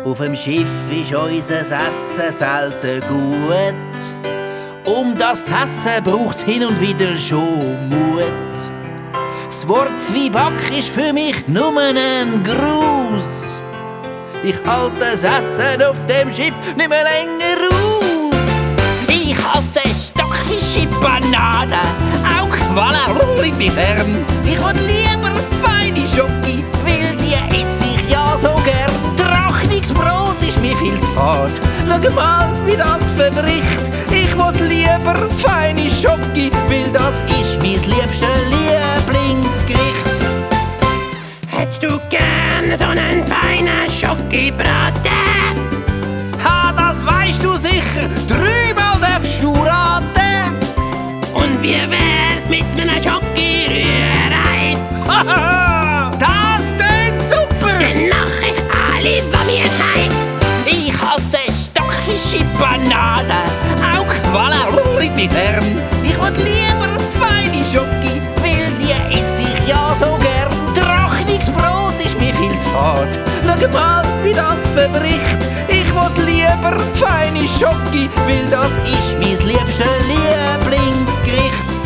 Auf dem Schiff ist unser Essen selten gut. Um das zu essen braucht's hin und wieder schon Mut. Das Wort Zwieback ist für mich nur ein Gruß. Ich halte das Essen auf dem Schiff nicht mehr länger aus. Ich hasse Stockfisch in Panade, auch Qualle liegt mir fern. Ich will lieber feine Schoki, weil die esse ich ja so gern. Trochnungsbrot ist mir viel zu fad, schau mal, wie das verbricht. Ich will lieber feine Schoki, weil das ist mein liebstes Lieblingsgericht. Hättest du gern so einen feinen Schokibraten? Ha, das weißt du sicher, 3-mal darfst du raten. Und wie wär's mit einer Schokirührei? Haha, das tönt super! Dann mach ich alle von mir heim. Ich hasse Stockfisch in Panade, auch Qualle liegt mir fern. Ich will lieber feine Schoki, weil die esse ich ja so gern. Trochnungsbrot ist mir viel zu fad, schau mal, wie das verbricht. Ich will lieber feine Schoki, weil das ist mein liebstes Lieblingsgericht.